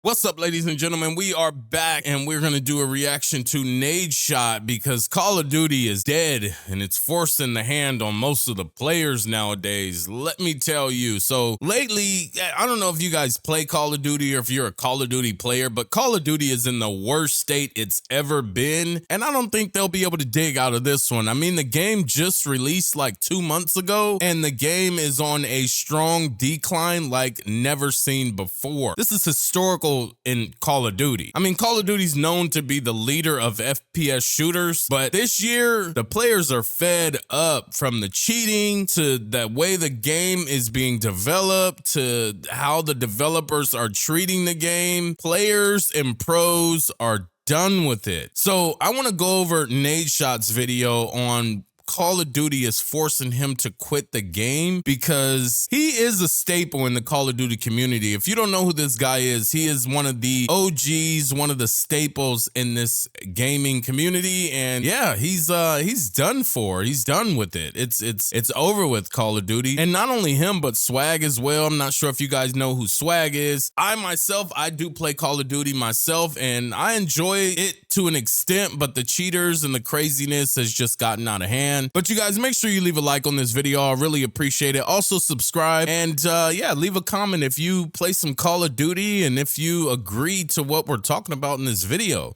What's up, ladies and gentlemen? We are back and we're going to do a reaction to Nadeshot because Call of Duty is dead and it's forcing the hand on most of the players nowadays. Let me tell you. So lately, I don't know if you guys play Call of Duty or if you're a Call of Duty player, but Call of Duty is in the worst state it's ever been. And I don't think they'll be able to dig out of this one. I mean, the game just released like 2 months ago and the game is on a strong decline like never seen before. This is historical in Call of Duty. I mean, Call of Duty's known to be the leader of FPS shooters, but this year the players are fed up from the cheating to the way the game is being developed to how the developers are treating the game. Players and pros are done with it. So I want to go over Nadeshot's video on Call of Duty is forcing him to quit the game because he is a staple in the Call of Duty community. If you don't know who this guy is, he is one of the OGs, one of the staples in this gaming community. And yeah, he's done for. He's done with it. It's over with Call of Duty. And not only him, but Swag as well. I'm not sure if you guys know who Swag is. I do play Call of Duty myself and I enjoy it to an extent, but the cheaters and the craziness has just gotten out of hand. But you guys, make sure you leave a like on this video. I really appreciate it. Also subscribe and yeah, leave a comment if you play some Call of Duty and if you agree to what we're talking about in this video.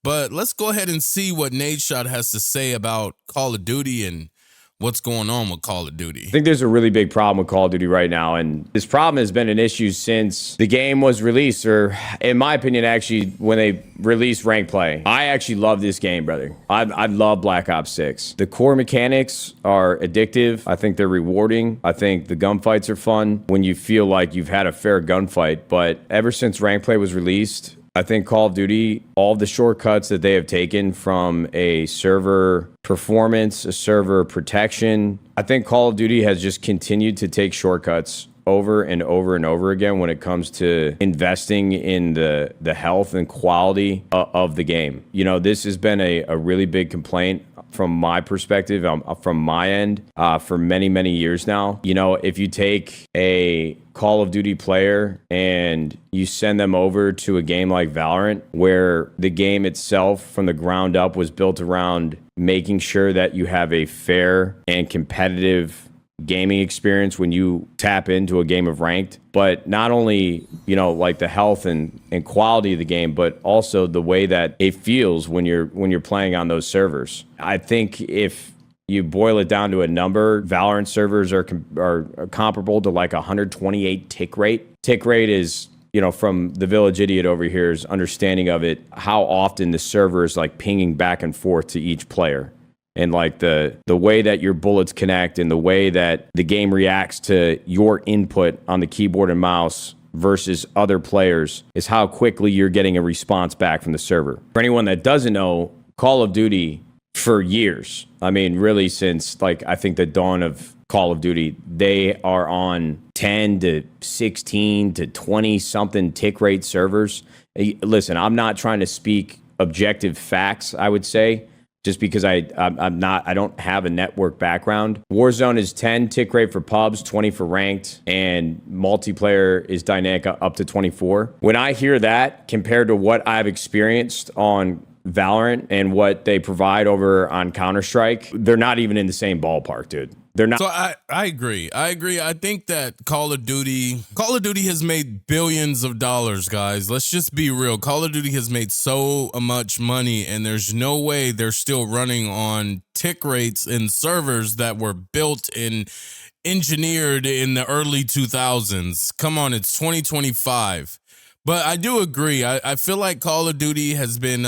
But let's go ahead and see what Nadeshot has to say about Call of Duty and what's going on with Call of Duty. I think there's a really big problem with Call of Duty right now, and this problem has been an issue since the game was released, or in my opinion, actually, when they released Rank Play. I actually love this game, brother. I love Black Ops 6. The core mechanics are addictive. I think they're rewarding. I think the gunfights are fun when you feel like you've had a fair gunfight, but ever since Rank Play was released, I think Call of Duty, all the shortcuts that they have taken from a server performance, a server protection, I think Call of Duty has just continued to take shortcuts over and over and over again when it comes to investing in the health and quality of the game. You know, this has been a really big complaint from my perspective, from my end, for many, many years now. You know, if you take a Call of Duty player and you send them over to a game like Valorant, where the game itself from the ground up was built around making sure that you have a fair and competitive gaming experience when you tap into a game of ranked, but not only, you know, like the health and quality of the game, but also the way that it feels when you're playing on those servers. I think if you boil it down to a number, Valorant servers are comparable to like 128 tick rate. Tick rate is, you know, from the Village Idiot over here's understanding of it, how often the server is like pinging back and forth to each player. And like the way that your bullets connect and the way that the game reacts to your input on the keyboard and mouse versus other players is how quickly you're getting a response back from the server. For anyone that doesn't know, Call of Duty for years, I mean, really since like I think the dawn of Call of Duty, they are on 10 to 16 to 20 something tick rate servers. Listen, I'm not trying to speak objective facts, I would say, just because I don't have a network background. Warzone is 10 tick rate for pubs, 20 for ranked, and multiplayer is dynamic up to 24. When I hear that compared to what I've experienced on Valorant and what they provide over on Counter-Strike, they're not even in the same ballpark, dude. They're not. So I agree. I think that Call of Duty has made billions of dollars, guys. Let's just be real. Call of Duty has made so much money, and there's no way they're still running on tick rates in servers that were built and engineered in the early 2000s. Come on, it's 2025. But I do agree. I feel like Call of Duty has been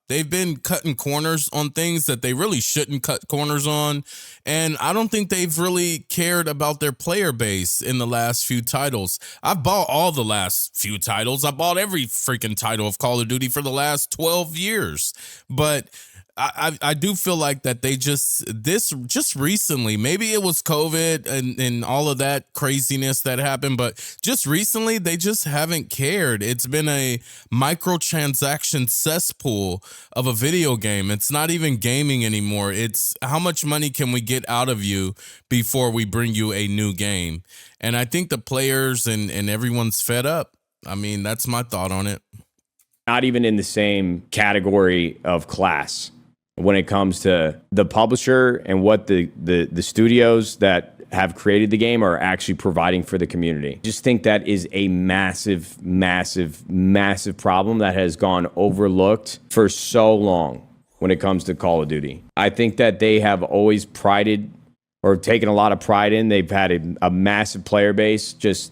they've been cutting corners on things that they really shouldn't cut corners on. And I don't think they've really cared about their player base in the last few titles. I've bought all the last few titles. I bought every freaking title of Call of Duty for the last 12 years. But I do feel like that they just recently, maybe it was COVID and all of that craziness that happened, but just recently they just haven't cared. It's been a microtransaction cesspool of a video game. It's not even gaming anymore. It's how much money can we get out of you before we bring you a new game? And I think the players and everyone's fed up. I mean, that's my thought on it. Not even in the same category of class when it comes to the publisher and what the studios that have created the game are actually providing for the community. Just think that is a massive, massive, massive problem that has gone overlooked for so long when it comes to Call of Duty. I think that they have always prided or taken a lot of pride in. They've had a massive player base, just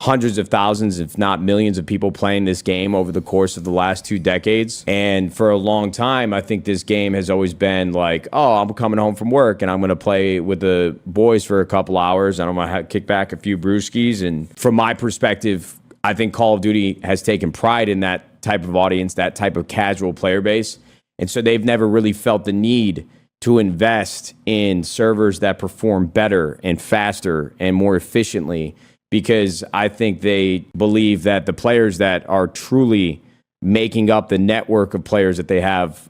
hundreds of thousands, if not millions of people playing this game over the course of the last 2 decades. And for a long time, I think this game has always been like, oh, I'm coming home from work and I'm going to play with the boys for a couple hours and I'm going to kick back a few brewskis. And from my perspective, I think Call of Duty has taken pride in that type of audience, that type of casual player base. And so they've never really felt the need to invest in servers that perform better and faster and more efficiently, because I think they believe that the players that are truly making up the network of players that they have,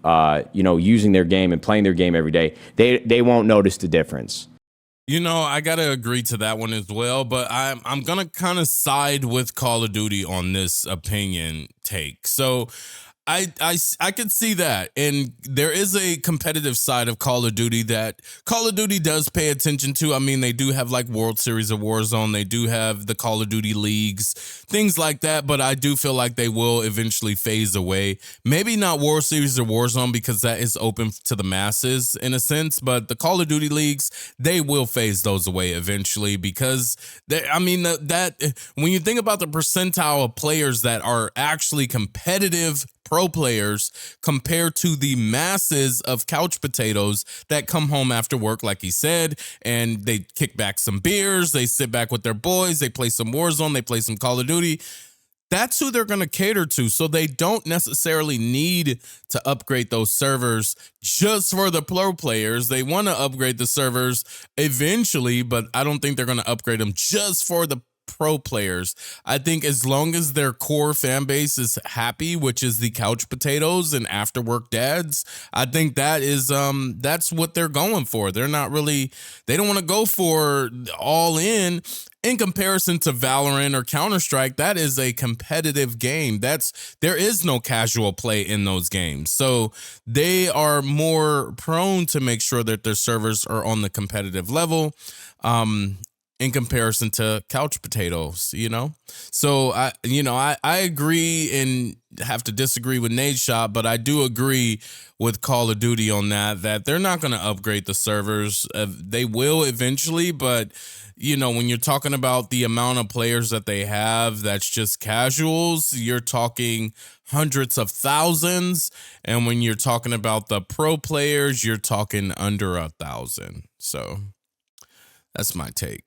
using their game and playing their game every day, they won't notice the difference. I got to agree to that one as well, but I'm going to kind of side with Call of Duty on this opinion take. So I could see that. And there is a competitive side of Call of Duty that Call of Duty does pay attention to. I mean, they do have like World Series of Warzone. They do have the Call of Duty leagues, things like that. But I do feel like they will eventually phase away. Maybe not World Series of Warzone because that is open to the masses in a sense. But the Call of Duty leagues, they will phase those away eventually because that when you think about the percentile of players that are actually competitive pro players compared to the masses of couch potatoes that come home after work, like he said, and they kick back some beers, they sit back with their boys, they play some Warzone, they play some Call of Duty. That's who they're going to cater to. So they don't necessarily need to upgrade those servers just for the pro players. They want to upgrade the servers eventually, but I don't think they're going to upgrade them just for the pro players. I think as long as their core fan base is happy, which is the couch potatoes and after work dads, I think that is that's what they're going for. They don't want to go for all in comparison to Valorant or Counter-Strike. That is a competitive game. There is no casual play in those games. So they are more prone to make sure that their servers are on the competitive level. In comparison to couch potatoes, So I agree and have to disagree with Nadeshot, but I do agree with Call of Duty on that they're not going to upgrade the servers. They will eventually, but when you're talking about the amount of players that they have, that's just casuals, you're talking hundreds of thousands. And when you're talking about the pro players, you're talking under 1,000. So that's my take.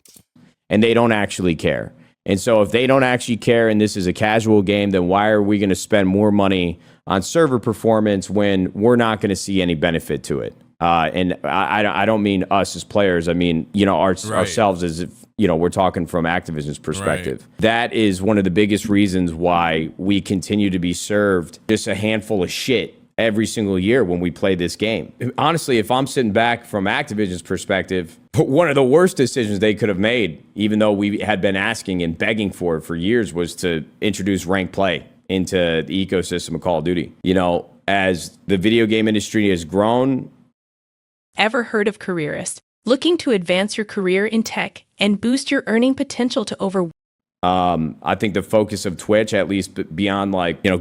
And they don't actually care. And so if they don't actually care and this is a casual game, then why are we going to spend more money on server performance when we're not going to see any benefit to it? And I don't mean us as players. I mean, ourselves as if, we're talking from Activision's perspective. Right. That is one of the biggest reasons why we continue to be served just a handful of shit every single year when we play this game. Honestly, if I'm sitting back from Activision's perspective, one of the worst decisions they could have made, even though we had been asking and begging for it for years, was to introduce ranked play into the ecosystem of Call of Duty. As the video game industry has grown. Ever heard of Careerist? Looking to advance your career in tech and boost your earning potential to over I think the focus of Twitch, at least beyond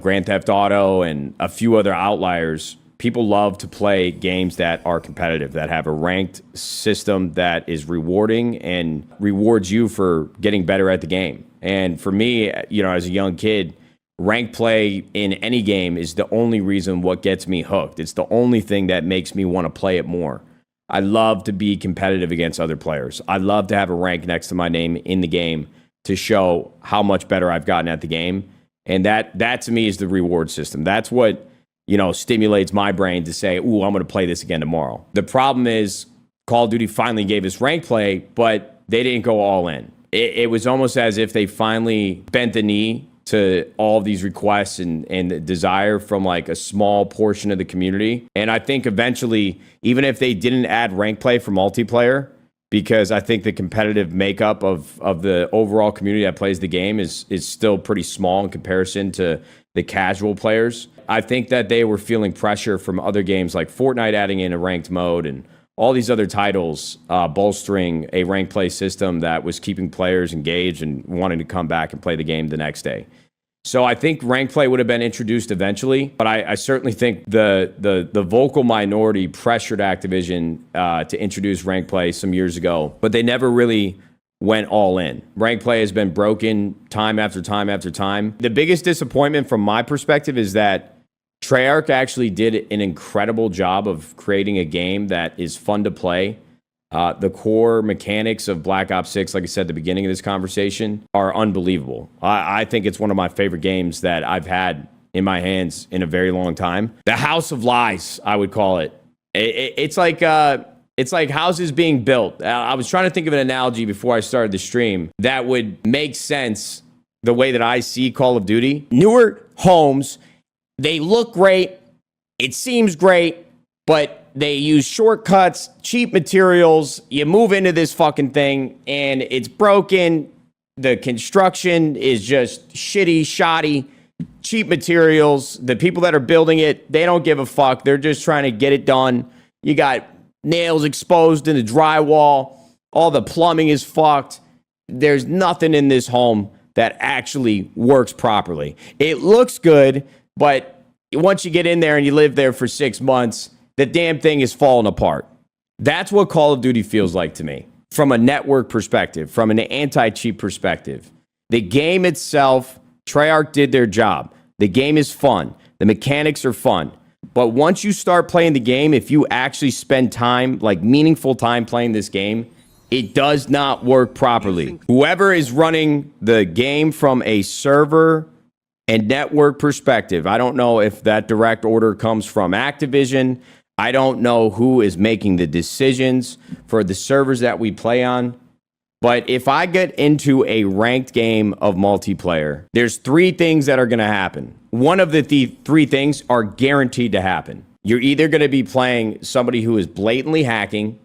Grand Theft Auto and a few other outliers, people love to play games that are competitive, that have a ranked system that is rewarding and rewards you for getting better at the game. And for me, as a young kid, ranked play in any game is the only reason what gets me hooked. It's the only thing that makes me want to play it more. I love to be competitive against other players. I love to have a rank next to my name in the game to show how much better I've gotten at the game. And that to me is the reward system. That's what, stimulates my brain to say, ooh, I'm going to play this again tomorrow. The problem is Call of Duty finally gave us rank play, but they didn't go all in. It was almost as if they finally bent the knee to all of these requests and the desire from like a small portion of the community. And I think eventually, even if they didn't add rank play for multiplayer, because I think the competitive makeup of the overall community that plays the game is still pretty small in comparison to the casual players. I think that they were feeling pressure from other games like Fortnite adding in a ranked mode and all these other titles bolstering a ranked play system that was keeping players engaged and wanting to come back and play the game the next day. So I think ranked play would have been introduced eventually, but I certainly think the vocal minority pressured Activision to introduce ranked play some years ago, but they never really went all in. Ranked play has been broken time after time after time. The biggest disappointment from my perspective is that Treyarch actually did an incredible job of creating a game that is fun to play. The core mechanics of Black Ops 6, like I said at the beginning of this conversation, are unbelievable. I think it's one of my favorite games that I've had in my hands in a very long time. The House of Lies, I would call it. It's like houses being built. I was trying to think of an analogy before I started the stream that would make sense the way that I see Call of Duty. Newer homes, they look great, it seems great, but they use shortcuts, cheap materials. You move into this fucking thing and it's broken. The construction is just shitty, shoddy, cheap materials. The people that are building it, they don't give a fuck. They're just trying to get it done. You got nails exposed in the drywall. All the plumbing is fucked. There's nothing in this home that actually works properly. It looks good, but once you get in there and you live there for 6 months, the damn thing is falling apart. That's what Call of Duty feels like to me. From a network perspective, from an anti-cheat perspective. The game itself, Treyarch did their job. The game is fun. The mechanics are fun. But once you start playing the game, if you actually spend time, like meaningful time playing this game, it does not work properly. Whoever is running the game from a server and network perspective, I don't know if that direct order comes from Activision. I don't know who is making the decisions for the servers that we play on. But if I get into a ranked game of multiplayer, there's 3 things that are going to happen. One of the 3 things are guaranteed to happen. You're either going to be playing somebody who is blatantly hacking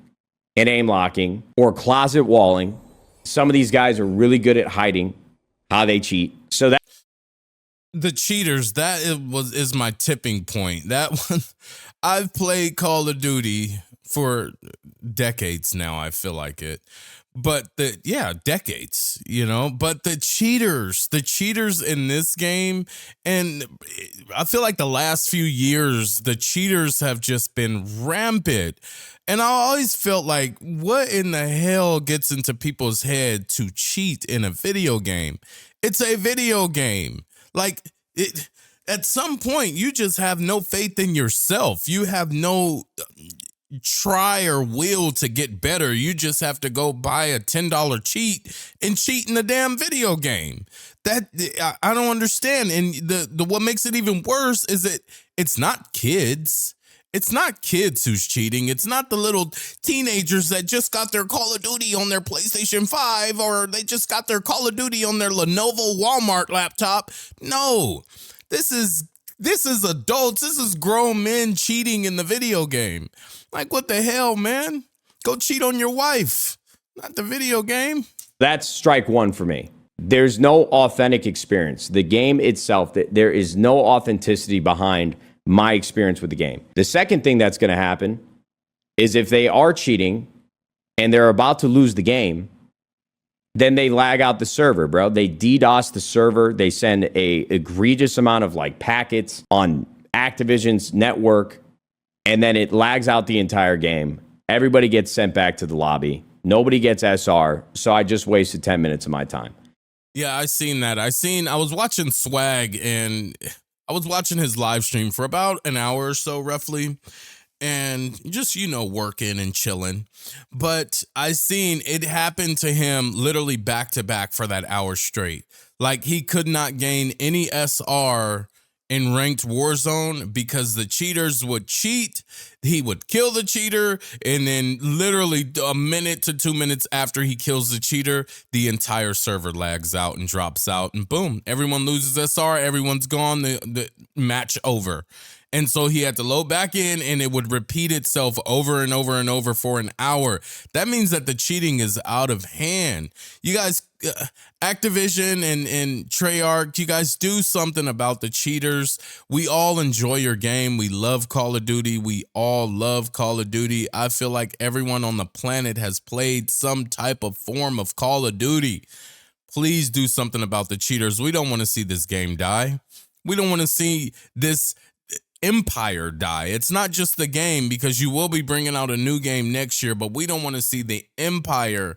and aim locking or closet walling. Some of these guys are really good at hiding how they cheat. So that The cheaters, is my tipping point. That one, I've played Call of Duty for decades now, I feel like it. But decades, but the cheaters in this game, and I feel like the last few years, the cheaters have just been rampant. And I always felt like, what in the hell gets into people's head to cheat in a video game? It's a video game. Like, at some point, you just have no faith in yourself. You have no try or will to get better. You just have to go buy a $10 cheat and cheat in the damn video game. That I don't understand. And the what makes it even worse is that it's not kids. It's not kids who's cheating. It's not the little teenagers that just got their Call of Duty on their PlayStation 5 or they just got their Call of Duty on their Lenovo Walmart laptop. No, this is adults. This is grown men cheating in the video game. Like, what the hell, man? Go cheat on your wife, not the video game. That's strike one for me. There's no authentic experience. The game itself, there is no authenticity behind my experience with the game. The second thing that's going to happen is if they are cheating and they're about to lose the game, then they lag out the server, bro. They DDoS the server. They send a egregious amount of packets on Activision's network, and then it lags out the entire game. Everybody gets sent back to the lobby. Nobody gets SR, so I just wasted 10 minutes of my time. Yeah, I seen that. I was watching Swag, and I was watching his live stream for about an hour or so, roughly, and just, working and chilling. But I seen it happen to him literally back to back for that hour straight. Like, he could not gain any SR in ranked Warzone because the cheaters would cheat. He would kill the cheater, and then literally a minute to 2 minutes after he kills the cheater, the entire server lags out and drops out, and boom, everyone loses SR, everyone's gone, the match over. And so he had to load back in, and it would repeat itself over and over and over for an hour. That means that the cheating is out of hand. You guys, Activision and Treyarch, you guys do something about the cheaters. We all enjoy your game. We love Call of Duty. We all love Call of Duty. I feel like everyone on the planet has played some type of form of Call of Duty. Please do something about the cheaters. We don't want to see this game die. We don't want to see this empire die. It's not just the game, because you will be bringing out a new game next year, but we don't want to see the empire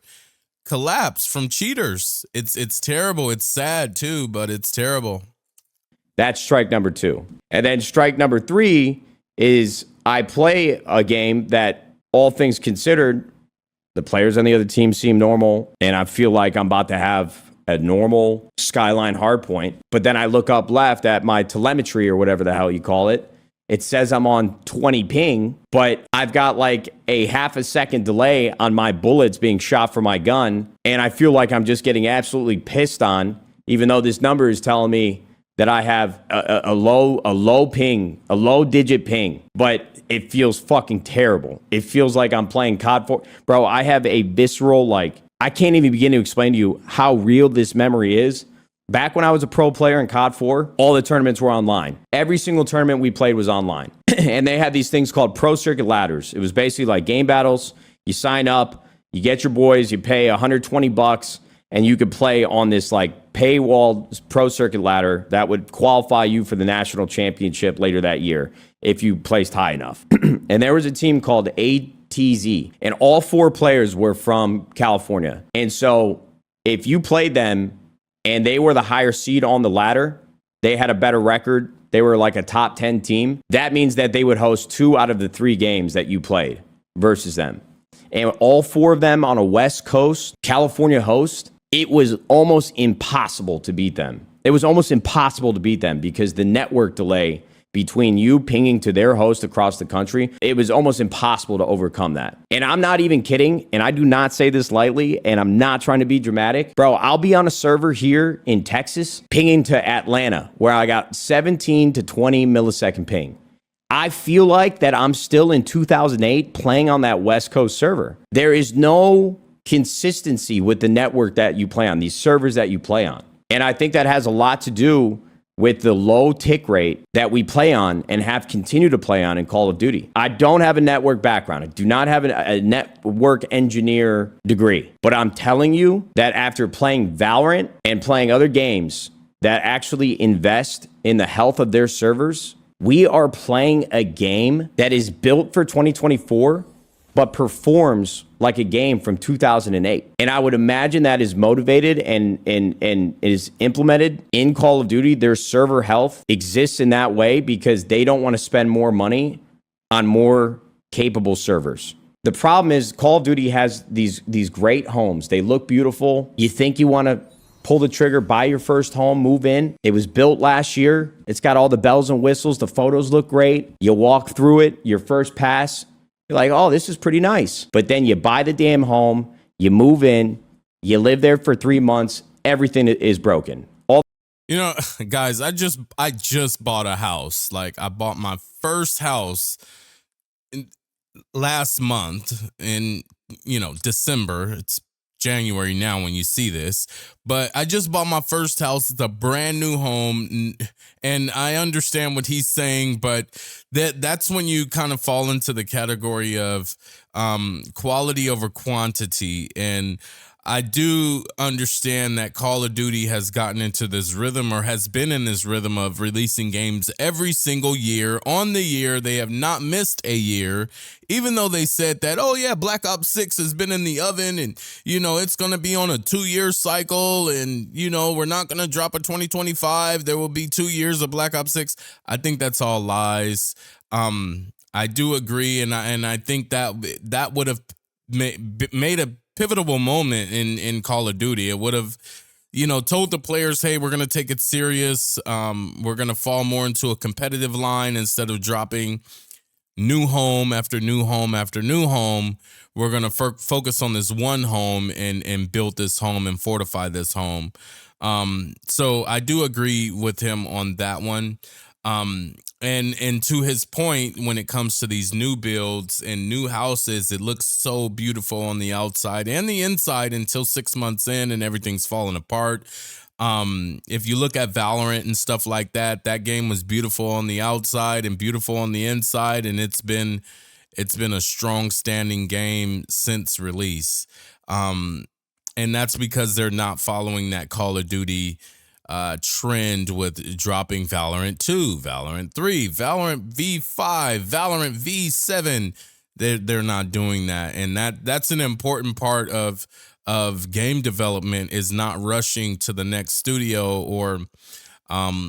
collapse from cheaters. It's terrible. It's sad too, but it's terrible. That's strike number 2. And then strike number 3 is I play a game that, all things considered, the players on the other team seem normal, and I feel like I'm about to have a normal Skyline hardpoint. But then I look up left at my telemetry, or whatever the hell you call it. It says I'm on 20 ping, but I've got like a half a second delay on my bullets being shot from my gun. And I feel like I'm just getting absolutely pissed on, even though this number is telling me that I have a low ping, a low digit ping, but it feels fucking terrible. It feels like I'm playing COD 4. Bro, I have a visceral, like, I can't even begin to explain to you how real this memory is. Back when I was a pro player in COD 4, all the tournaments were online. Every single tournament we played was online. And they had these things called pro circuit ladders. It was basically like game battles. You sign up, you get your boys, you pay $120, and you could play on this like paywall pro circuit ladder that would qualify you for the national championship later that year if you placed high enough. And there was a team called ATZ, and all 4 players were from California. And so if you played them and they were the higher seed on the ladder, they had a better record, they were like a top 10 team, that means that they would host 2 out of the 3 games that you played versus them. And all 4 of them on a West Coast California host, it was almost impossible to beat them. It was almost impossible to beat them because the network delay between you pinging to their host across the country, it was almost impossible to overcome that. And I'm not even kidding, and I do not say this lightly, and I'm not trying to be dramatic. Bro, I'll be on a server here in Texas pinging to Atlanta where I got 17 to 20 millisecond ping. I feel like that I'm still in 2008 playing on that West Coast server. There is no consistency with the network that you play on, these servers that you play on. And I think that has a lot to do with the low tick rate that we play on and have continued to play on in Call of Duty. I don't have a network background. I do not have a network engineer degree. But I'm telling you that after playing Valorant and playing other games that actually invest in the health of their servers, we are playing a game that is built for 2024, but performs like a game from 2008. And I would imagine that is motivated and is implemented in Call of Duty. Their server health exists in that way because they don't want to spend more money on more capable servers. The problem is Call of Duty has these great homes. They look beautiful. You think you want to pull the trigger, buy your first home, move in. It was built last year. It's got all the bells and whistles. The photos look great. You walk through it, your first pass, you're like, oh, this is pretty nice. But then you buy the damn home, you move in, you live there for 3 months, everything is broken. You know, guys, I just bought a house. Like, I bought my first house last month in, December. It's January now when you see this, but I just bought my first house. It's a brand new home, and I understand what he's saying, but that's when you kind of fall into the category of quality over quantity. And I do understand that Call of Duty has gotten into this rhythm, or has been in this rhythm, of releasing games every single year on the year. They have not missed a year, even though they said that, oh yeah, Black Ops 6 has been in the oven, and it's going to be on a 2-year cycle, and we're not going to drop a 2025. There will be 2 years of Black Ops 6. I think that's all lies. I do agree, and I think that would have made a pivotal moment in Call of Duty. It would have told the players, hey, we're going to take it serious. We're going to fall more into a competitive line instead of dropping new home after new home after new home. We're going to focus on this one home and build this home and fortify this home. So I do agree with him on that one. And to his point, when it comes to these new builds and new houses, it looks so beautiful on the outside and the inside until 6 months in and everything's falling apart. If you look at Valorant and stuff like that, that game was beautiful on the outside and beautiful on the inside, and it's been a strong standing game since release. And that's because they're not following that Call of Duty trend with dropping Valorant 2, Valorant 3, Valorant V5, Valorant V7. They're not doing that, and that's an important part of game development, is not rushing to the next studio or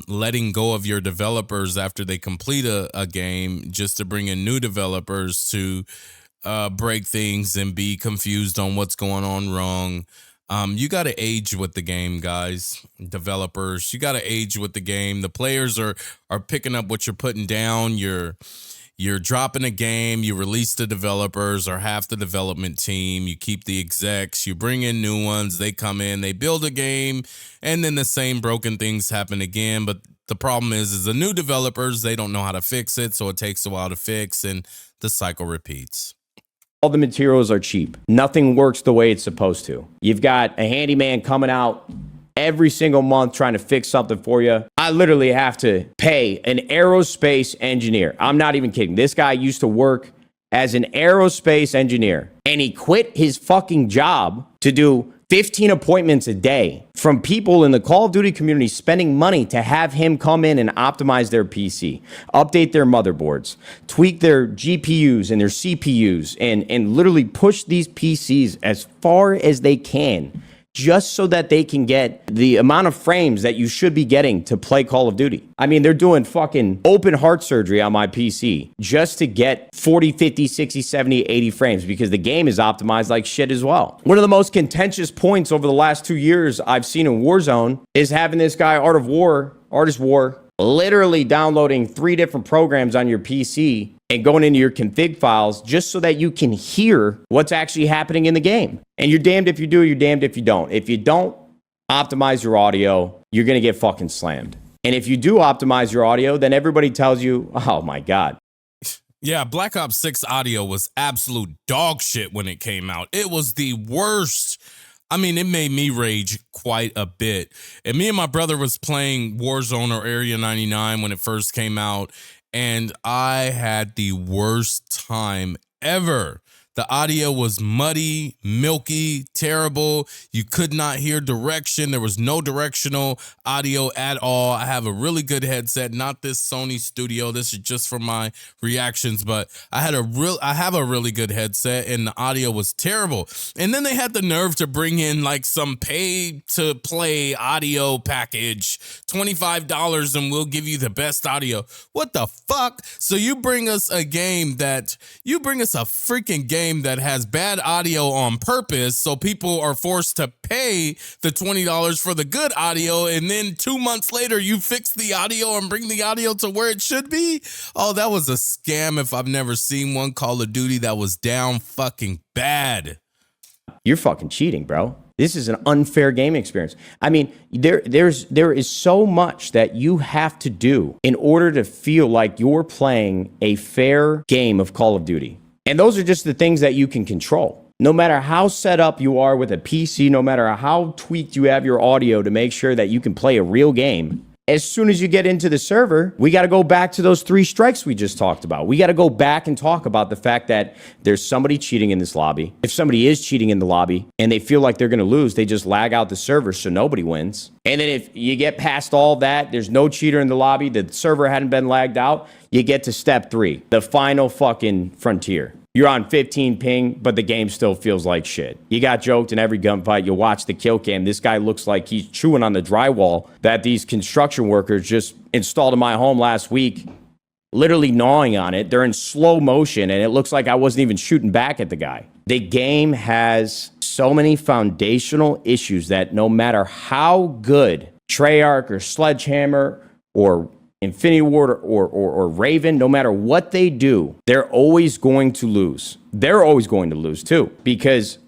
letting go of your developers after they complete a game just to bring in new developers to break things and be confused on what's going on wrong. You got to age with the game, guys. Developers, you got to age with the game. The players are picking up what you're putting down. You're dropping a game, you release the developers or half the development team, you keep the execs, you bring in new ones, they come in, they build a game, and then the same broken things happen again. But the problem is the new developers, they don't know how to fix it, so it takes a while to fix, and the cycle repeats. All the materials are cheap. Nothing works the way it's supposed to. You've got a handyman coming out every single month trying to fix something for you. I literally have to pay an aerospace engineer. I'm not even kidding. This guy used to work as an aerospace engineer, and he quit his fucking job to do 15 appointments a day from people in the Call of Duty community spending money to have him come in and optimize their PC, update their motherboards, tweak their GPUs and their CPUs, and literally push these PCs as far as they can, just so that they can get the amount of frames that you should be getting to play Call of Duty. I mean, they're doing fucking open heart surgery on my PC just to get 40, 50, 60, 70, 80 frames because the game is optimized like shit as well. One of the most contentious points over the last 2 years I've seen in Warzone is having this guy, Artist War, literally downloading 3 different programs on your PC and going into your config files just so that you can hear what's actually happening in the game. And you're damned if you do, you're damned if you don't. If you don't optimize your audio, you're going to get fucking slammed. And if you do optimize your audio, then everybody tells you, oh my God. Yeah, Black Ops 6 audio was absolute dog shit when it came out. It was the worst. I mean, it made me rage quite a bit. And me and my brother was playing Warzone or Area 99 when it first came out, and I had the worst time ever. The audio was muddy, milky, terrible. You could not hear direction. There was no directional audio at all. I have a really good headset, not this Sony Studio. This is just for my reactions, but I have a really good headset, and the audio was terrible. And then they had the nerve to bring in like some pay to play audio package, $25, and we'll give you the best audio. What the fuck? So you bring us a freaking game that has bad audio on purpose, so people are forced to pay the $20 for the good audio, and then 2 months later you fix the audio and bring the audio to where it should be? Oh, that was a scam if I've never seen one. Call of Duty that was down fucking bad. You're fucking cheating, bro. This is an unfair gaming experience. I mean, there is so much that you have to do in order to feel like you're playing a fair game of Call of Duty. And those are just the things that you can control. No matter how set up you are with a PC, no matter how tweaked you have your audio to make sure that you can play a real game, as soon as you get into the server, we got to go back to those 3 strikes we just talked about. We got to go back and talk about the fact that there's somebody cheating in this lobby. If somebody is cheating in the lobby and they feel like they're going to lose, they just lag out the server so nobody wins. And then if you get past all that, there's no cheater in the lobby, the server hadn't been lagged out, you get to step 3, the final fucking frontier. You're on 15 ping, but the game still feels like shit. You got joked in every gunfight. You watch the kill cam. This guy looks like he's chewing on the drywall that these construction workers just installed in my home last week, literally gnawing on it. They're in slow motion, and it looks like I wasn't even shooting back at the guy. The game has so many foundational issues that no matter how good Treyarch or Sledgehammer or Infinity Ward or Raven, no matter what they do, they're always going to lose. They're always going to lose too, because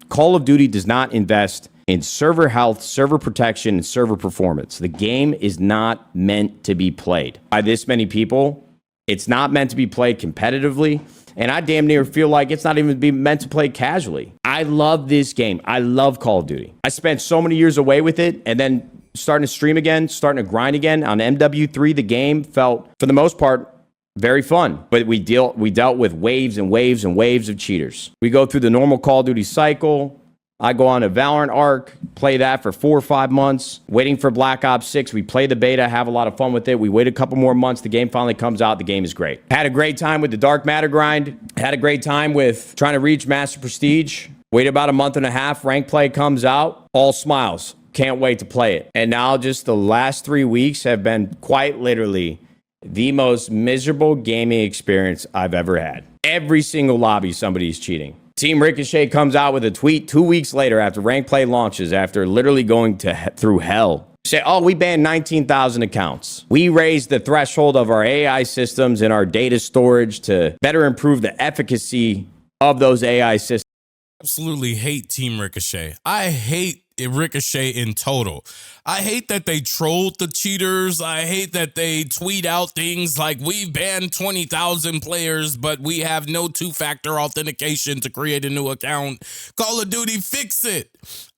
Call of Duty does not invest in server health, server protection, and server performance. The game is not meant to be played by this many people. It's not meant to be played competitively. And I damn near feel like it's not even meant to play casually. I love this game. I love Call of Duty. I spent so many years away with it, and then starting to stream again, starting to grind again on MW3, the game felt, for the most part, very fun. But we dealt with waves and waves and waves of cheaters. We go through the normal Call of Duty cycle. I go on a Valorant arc, play that for 4 or 5 months, waiting for Black Ops 6. We play the beta, have a lot of fun with it. We wait a couple more months. The game finally comes out. The game is great. Had a great time with the Dark Matter grind. Had a great time with trying to reach Master Prestige. Wait about a month and a half. Rank play comes out. All smiles. Can't wait to play it. And now just the last 3 weeks have been quite literally the most miserable gaming experience I've ever had. Every single lobby, somebody's cheating. Team Ricochet comes out with a tweet 2 weeks later after rank play launches, after literally going through hell. Say, oh, we banned 19,000 accounts. We raised the threshold of our AI systems and our data storage to better improve the efficacy of those AI systems. Absolutely hate Team Ricochet. I hate Ricochet in total. I hate that they trolled the cheaters. I hate that they tweet out things like, we've banned 20,000 players, but we have no two-factor authentication to create a new account. Call of Duty, fix it.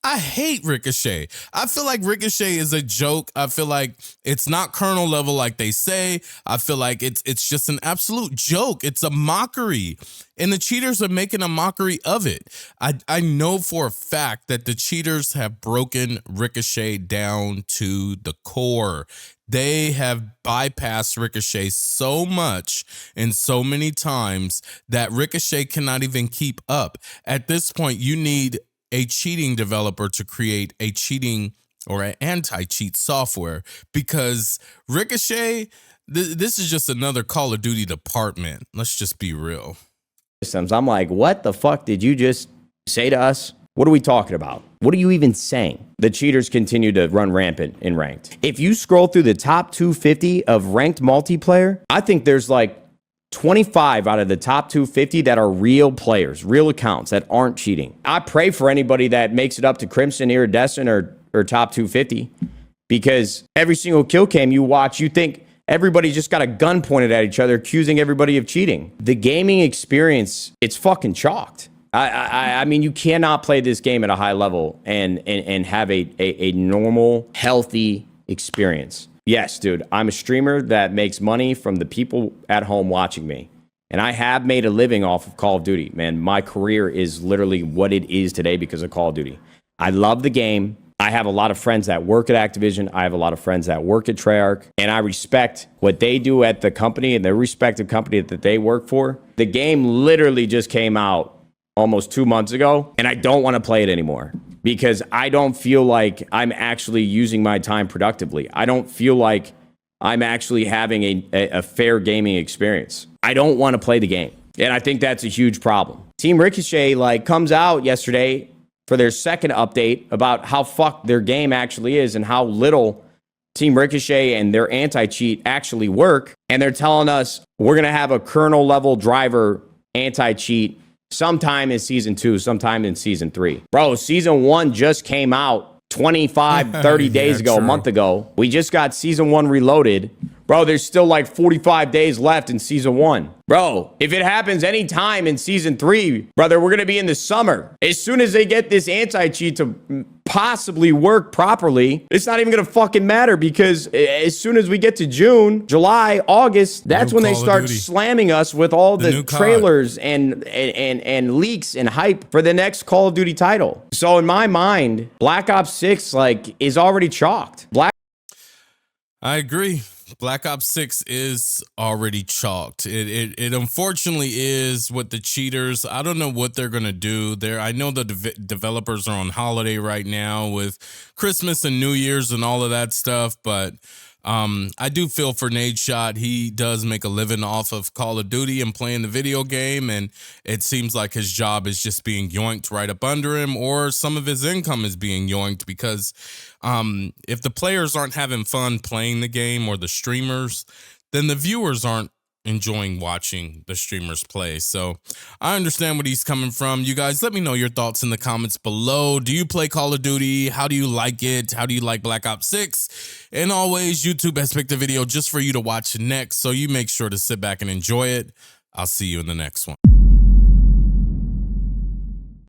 I hate Ricochet. I feel like Ricochet is a joke. I feel like it's not kernel level like they say. I feel like it's just an absolute joke. It's a mockery. And the cheaters are making a mockery of it. I know for a fact that the cheaters have broken Ricochet down to the core. They have bypassed Ricochet so much and so many times that Ricochet cannot even keep up. At this point, you need a cheating developer to create a cheating or an anti-cheat software, because Ricochet, this is just another Call of Duty department. Let's just be real. I'm like, what the fuck did you just say to us? What are we talking about? What are you even saying? The cheaters continue to run rampant in ranked. If you scroll through the top 250 of ranked multiplayer, I think there's like 25 out of the top 250 that are real players, real accounts that aren't cheating. I pray for anybody that makes it up to Crimson, Iridescent, or top 250, because every single kill cam you watch, you think everybody just got a gun pointed at each other, accusing everybody of cheating. The gaming experience, it's fucking chalked. I mean, you cannot play this game at a high level and have a normal, healthy experience. Yes, dude, I'm a streamer that makes money from the people at home watching me. And I have made a living off of Call of Duty, man. My career is literally what it is today because of Call of Duty. I love the game. I have a lot of friends that work at Activision. I have a lot of friends that work at Treyarch. And I respect what they do at the company and their respective company that they work for. The game literally just came out almost 2 months ago, and I don't want to play it anymore because I don't feel like I'm actually using my time productively. I don't feel like I'm actually having a fair gaming experience. I don't want to play the game, and I think that's a huge problem. Team Ricochet comes out yesterday for their second update about how fucked their game actually is and how little Team Ricochet and their anti-cheat actually work, and they're telling us we're going to have a kernel level driver anti-cheat sometime in season 2, sometime in season 3. Bro, season 1 just came out 25, 30 days ago, true. A month ago. We just got season 1 reloaded. Bro, there's still like 45 days left in season 1. Bro, if it happens anytime in season 3, brother, we're going to be in the summer. As soon as they get this anti-cheat to possibly work properly, it's not even going to fucking matter, because as soon as we get to June, July, August, that's when they start slamming us with all the trailers and leaks and hype for the next Call of Duty title. So in my mind, Black Ops 6 is already chalked. I agree. Black Ops 6 is already chalked. It unfortunately is with the cheaters. I don't know what they're going to do there. I know the developers are on holiday right now with Christmas and New Year's and all of that stuff, but I do feel for Nadeshot. He does make a living off of Call of Duty and playing the video game, and it seems like his job is just being yoinked right up under him, or some of his income is being yoinked because if the players aren't having fun playing the game, or the streamers, then the viewers aren't enjoying watching the streamers play. So I understand what he's coming from. You guys, let me know your thoughts in the comments below. Do you play Call of Duty? How do you like it? How do you like Black Ops 6? And always, YouTube has picked a video just for you to watch next, so you make sure to sit back and enjoy it. I'll see you in the next one.